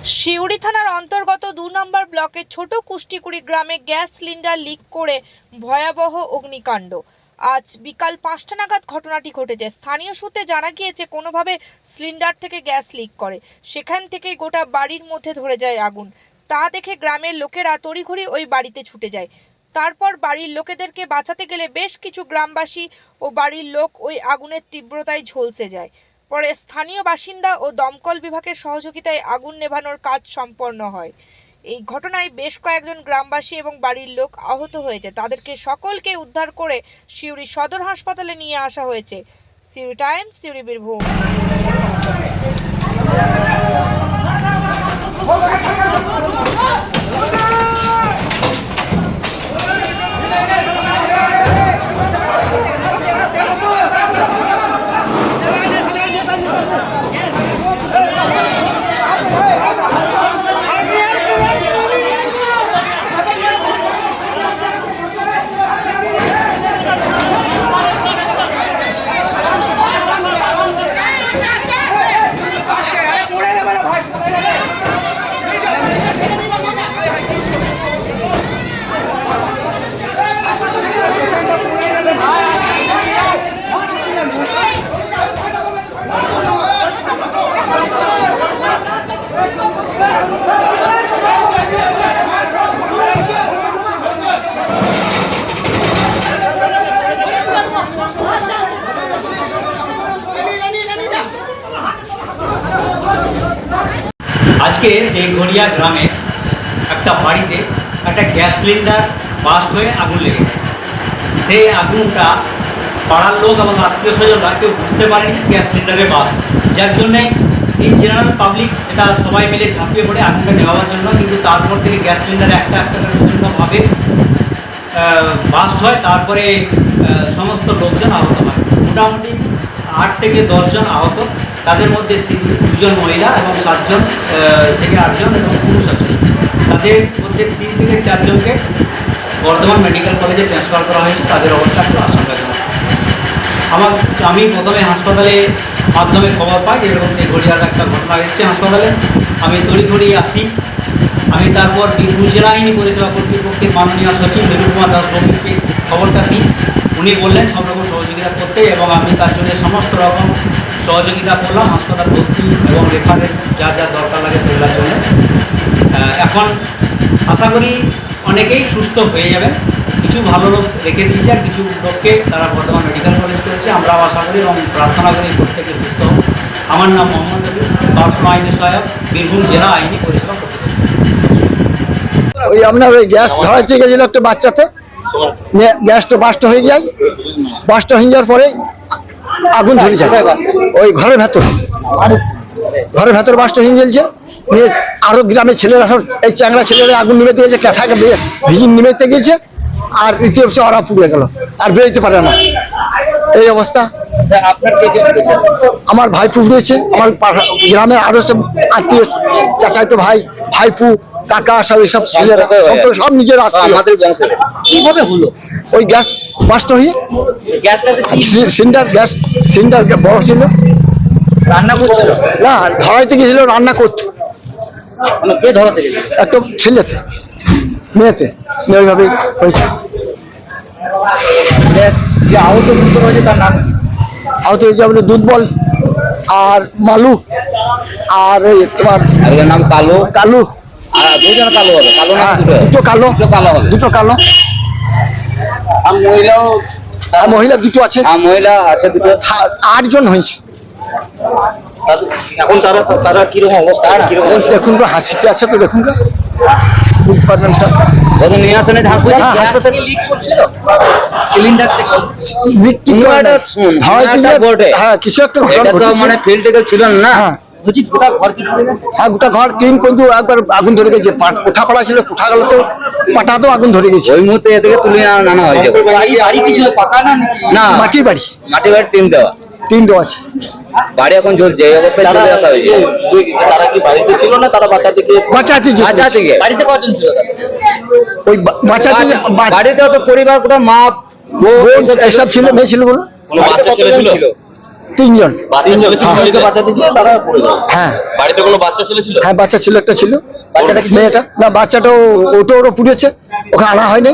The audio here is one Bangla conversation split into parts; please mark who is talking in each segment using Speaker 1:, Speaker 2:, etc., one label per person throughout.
Speaker 1: শিউড়ি থানার অন্তর্গত ২ নম্বর ব্লকের ছোট কুষ্টিকুড়ি গ্রামে গ্যাস সিলিন্ডার লিক করে ভয়াবহ অগ্নিকাণ্ড। আজ বিকাল ৫টা নাগাদ ঘটনাটি ঘটেছে। স্থানীয় সূত্রে জানা গিয়েছে কোনোভাবে সিলিন্ডার থেকে গ্যাস লিক করে, সেখান থেকেই গোটা বাড়ির মধ্যে ধরে যায় আগুন। তা দেখে গ্রামের লোকেরা তড়িঘড়ি ওই বাড়িতে ছুটে যায়। তারপর বাড়ির লোকেদেরকে বাঁচাতে গেলে বেশ কিছু গ্রামবাসী ও বাড়ির লোক ওই আগুনের তীব্রতায় ঝলসে যায়। পরে স্থানীয় বাসিন্দা ও দমকল বিভাগের সহযোগিতায় আগুন নেভানোর কাজ সম্পন্ন হয়। এই ঘটনায় বেশ কয়েকজন গ্রামবাসী এবং বাড়ির লোক আহত হয়েছে। তাদেরকে সকলকে উদ্ধার করে সিউড়ি সদর হাসপাতালে নিয়ে আসা হয়েছে। সিউড়ি টাইমস, সিউড়ি বীরভূম।
Speaker 2: আজকে দেঘরিয়া গ্রামে একটা বাড়িতে একটা গ্যাস সিলিন্ডার বাস্ট হয়ে আগুন লেগে যায়। সেই আগুনটা পাড়ার লোক এবং আত্মীয় স্বজনরা কেউ বুঝতে পারেনি যে গ্যাস সিলিন্ডারে বাস্ট, যার জন্যে ইন জেনারেল পাবলিক এটা সবাই মিলে ঝাঁপিয়ে পড়ে আগুনটা নেওয়ার জন্য। কিন্তু তারপর থেকে গ্যাস সিলিন্ডার একটা একটা প্রচণ্ডভাবে বাস্ট হয়। তারপরে সমস্ত লোকজন আহত হয়। মোটামুটি 8 থেকে 10 জন আহত, তাদের মধ্যে 2 জন মহিলা এবং 7 জন থেকে 8 জন এবং পুরুষ আছে। তাদের মধ্যে 3 থেকে 4 জনকে বর্ধমান মেডিকেল কলেজে ট্রান্সফার করা হয়েছে। তাদের অবস্থা একটু আশঙ্কাজনক। আমি প্রথমে হাসপাতালে মাধ্যমে খবর পাই যে এরকম দেঘরিয়ার একটা ঘটনা এসছে হাসপাতালে। আমি তড়িঘড়ি আসি। আমি তারপর বীরভূম জেলা আইনি পরিষেবা কর্তৃপক্ষের মাননীয় সচিব নিরুপমা দাস ভৌমিককে খবরটা নিই। উনি বললেন সব রকম সহযোগিতা করতে, এবং আমি তার জন্য সমস্ত রকম সহযোগিতা করলাম। হাসপাতাল ভর্তি এবং রেফারের যা যা দরকার লাগে সেগুলোর জন্য। এখন আশা করি অনেকেই সুস্থ হয়ে যাবেন। কিছু ভালো লোক রেখে দিয়েছে আর কিছু লোককে তারা বর্ধমান মেডিকেল কলেজ করেছে। আমরাও আশা করি এবং প্রার্থনা করি প্রত্যেকে সুস্থ হোক। আমার নাম মোহাম্মদ রবি, দর্শন আইনি সহায়ক, বীরভূম জেলা আইনি পরিষেবা কর্তৃপক্ষ।
Speaker 3: ওই আপনার ওই গ্যাস ধরাইতে গেছিল একটা বাচ্চাতে, গ্যাসটা বাস্ট হয়ে যায়। বাস্ট হয়ে যাওয়ার পরে আগুন ধরে যায় ওই ঘরের ভেতর বাস্ট হয়ে গেছে। নিয়ে আরো গ্রামের ছেলেরা সব এই চ্যাংড়া ছেলেরা আগুন নিভেতে গেছে, ক্যাথাকে ভিজিন নিভেতে গেছে। আর ইতিহাসে ওরা পুড়ে গেল, আর বেরোতে পারে না। এই অবস্থা। আমার ভাইপু রয়েছে, আমার গ্রামের আরো সব আত্মীয়, চাচাইতো ভাই, ভাইপু, কাকা, সব এসব ছেলেরা সব নিজের আত্মীয়।
Speaker 4: কিভাবে হলো
Speaker 3: ওই গ্যাস বাস্ট হয়ে সিলিন্ডার বড় ছিল,
Speaker 4: রান্না করছিল
Speaker 3: না ধরাইতে গেছিল রান্না করতে।
Speaker 4: কে ধরাতে গেছিল?
Speaker 3: একটা ছেলেতে মেয়েতে ওইভাবে হয়েছে।
Speaker 4: যে আহত বুঝতে হয়েছে তার নাম কি?
Speaker 3: আহত হয়েছে আমাদের দুধবল আর মালু, আর ওই তোমার
Speaker 4: একজনের নাম কালো,
Speaker 3: কালু।
Speaker 4: আর দুজন কালো হবে। কালো নাম
Speaker 3: দুটো কালো, দুটো কালো।
Speaker 4: আর মহিলাও,
Speaker 3: আর মহিলা দুটো আছে।
Speaker 4: আর মহিলা আছে দুটো।
Speaker 3: 8 জন হয়েছে।
Speaker 4: এখন তারা কিরকম অবস্থা?
Speaker 3: দেখুন হাসিটা আছে তো, দেখুন বুঝতে পারবেন স্যার।
Speaker 4: ওদের নিয়ে আসেন
Speaker 3: হাসপাতালে
Speaker 4: লিক করছিল সিলিন্ডার থেকে।
Speaker 3: হ্যাঁ, কিছু একটা
Speaker 4: মানে ফিল্ড থেকে ছিল না।
Speaker 3: বলছি গোটা ঘর কি পড়ে গেছে? হ্যাঁ, গোটা ঘর টিন কিন্তু একবার আগুন ধরে গেছে। কোঠা পড়া ছিল, কোঠা গেল তো পাটাতেও আগুন ধরে গেছে।
Speaker 4: ওই মুহূর্তে এদিকে তুলে আনা হয়ে যাবে। বাড়ি কি ছিল? পাকা না
Speaker 3: মাটির বাড়ি।
Speaker 4: মাটির বাড়ি টিন দেওয়া
Speaker 3: আছে।
Speaker 4: বাড়ি এখন জ্বলছে। এই অবস্থায় চলে আসা হয়েছে। তারা কি বাড়িতে ছিল না? তারা বাঁচাতে গিয়ে বাড়িতে কজন ছিল?
Speaker 3: ওই বাঁচাতে
Speaker 4: বাড়িতে তো পরিবার পুরো মা, বউ
Speaker 3: এসব ছিল, মেয়ে ছিল বলো।
Speaker 4: 3
Speaker 3: তিনজন।
Speaker 4: বাচ্চা ছেলে ছিল, বাড়িতে বাঁচাতে গিয়ে তারা পড়ে গেল।
Speaker 3: হ্যাঁ
Speaker 4: বাড়িতে কোনো বাচ্চা ছেলে ছিল?
Speaker 3: হ্যাঁ বাচ্চা ছিল, একটা ছিল।
Speaker 4: বাচ্চাটা কি
Speaker 3: মেয়েটা না, বাচ্চাটাও ওটো পুড়েছে, ওকে আনা হয়নি।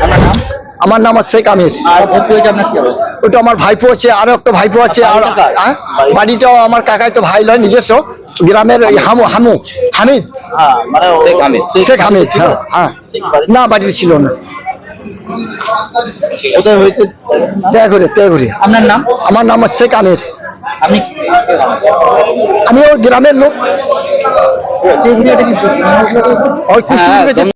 Speaker 4: আপনার নাম?
Speaker 3: আমার নাম শেখ আমির।
Speaker 4: আর ভর্তি হয়েছে আপনার কি হবে?
Speaker 3: ওটা আমার ভাইপো আছে, আরো একটা ভাইপো আছে। আর হ্যাঁ, বাড়িটাও আমার কাকাই তো ভাই নয়, নিজস্ব গ্রামের ওই হামিদ
Speaker 4: হ্যাঁ, মানে শেখ হামিদ।
Speaker 3: শেখ হামিদ। হ্যাঁ হ্যাঁ, না বাড়িতে ছিল না।
Speaker 4: কোথায় হয়েছে?
Speaker 3: তেঘুরি।
Speaker 4: আপনার নাম?
Speaker 3: আমার নাম শেখ আমির।
Speaker 4: আপনি?
Speaker 3: আমি ওই গ্রামের লোক। ওই কুস্তি